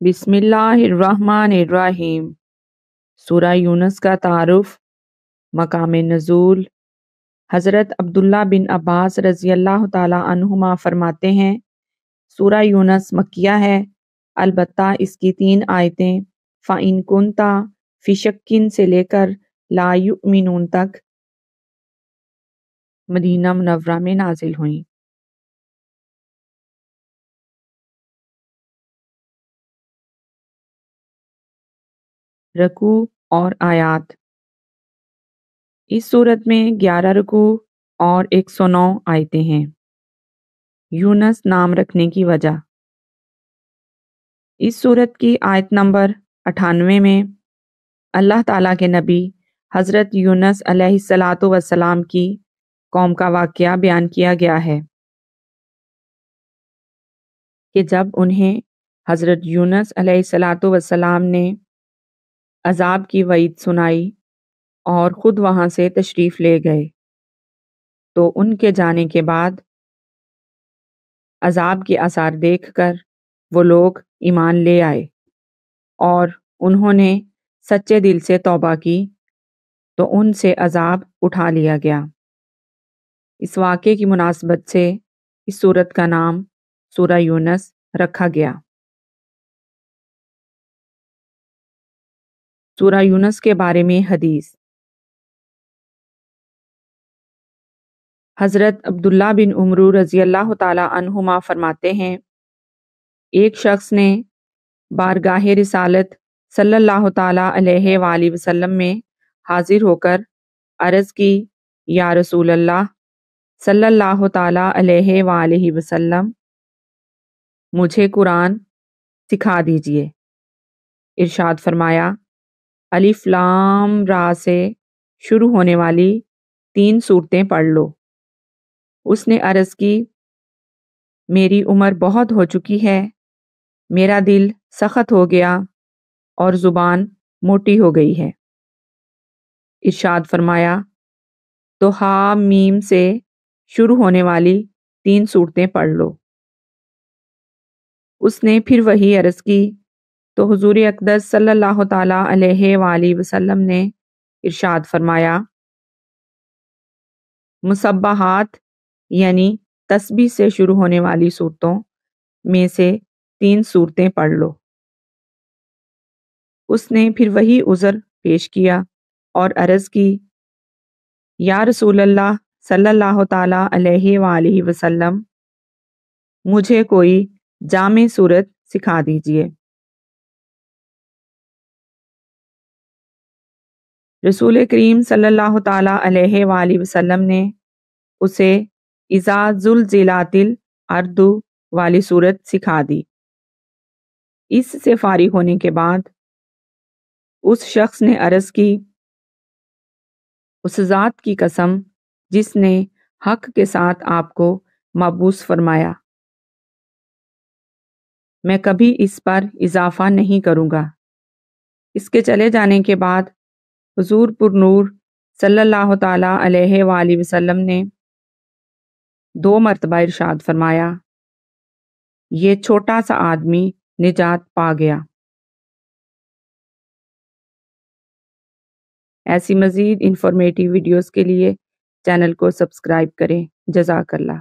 بسم اللہ الرحمن الرحیم۔ سورہ یونس کا تعارف۔ مقام نزول۔ حضرت عبداللہ بن عباس رضی اللہ تعالیٰ عنہما فرماتے ہیں سورہ یونس مکیہ ہے، البتہ اس کی 3 آیتیں فَإِن كُنْتَ فِي شَكٍّ سے لے کر لا یؤمنون تک مدینہ منورہ میں نازل ہوئیں۔ رکوع اور آیات۔ اس صورت میں 11 رکوع اور 109 آیتیں ہیں۔ یونس نام رکھنے کی وجہ۔ اس صورت کی آیت نمبر 98 میں اللہ تعالیٰ کے نبی حضرت یونس علیہ السلام کی قوم کا واقعہ بیان کیا گیا ہے کہ جب انہیں حضرت یونس علیہ السلام نے عذاب کی وعید سنائی اور خود وہاں سے تشریف لے گئے تو ان کے جانے کے بعد عذاب کے آثار دیکھ کر وہ لوگ ایمان لے آئے اور انہوں نے سچے دل سے توبہ کی تو ان سے عذاب اٹھا لیا گیا۔ اس واقعے کی مناسبت سے اس سورت کا نام سورہ یونس رکھا گیا۔ سورہ یونس کے بارے میں حدیث۔ حضرت عبداللہ بن عمر رضی اللہ تعالی عنہما فرماتے ہیں ایک شخص نے بارگاہ رسالت صلی اللہ تعالی علیہ وآلہ وسلم میں حاضر ہو کر عرض کی یا رسول اللہ صلی اللہ تعالی علیہ وآلہ وسلم، مجھے قرآن سکھا دیجئے۔ ارشاد فرمایا الف لام را سے شروع ہونے والی 3 سورتیں پڑھ لو۔ اس نے عرض کی میری عمر بہت ہو چکی ہے، میرا دل سخت ہو گیا اور زبان موٹی ہو گئی ہے۔ ارشاد فرمایا تو ہا میم سے شروع ہونے والی 3 سورتیں پڑھ لو۔ اس نے پھر وہی عرض کی تو حضور اقدس صلی اللہ تعالی علیہ وآلہ وسلم نے ارشاد فرمایا مسبحات یعنی تسبیح سے شروع ہونے والی صورتوں میں سے 3 سورتیں پڑھ لو۔ اس نے پھر وہی عذر پیش کیا اور عرض کی یا رسول اللہ صلی اللہ تعالی علیہ وآلہ وسلم، مجھے کوئی جامع صورت سکھا دیجئے۔ رسول کریم صلی اللہ تعالی علیہ وآلہ وسلم نے اسے اذا زلزلت الارض والی صورت سکھا دی۔ اس سے فارغ ہونے کے بعد اس شخص نے عرض کی اس ذات کی قسم جس نے حق کے ساتھ آپ کو مبعوث فرمایا، میں کبھی اس پر اضافہ نہیں کروں گا۔ اس کے چلے جانے کے بعد حضور پر نور صلی اللہ تعالی علیہ وآلہ وسلم نے 2 مرتبہ ارشاد فرمایا یہ چھوٹا سا آدمی نجات پا گیا۔ ایسی مزید انفارمیٹیو ویڈیوز کے لیے چینل کو سبسکرائب کریں۔ جزاک اللہ۔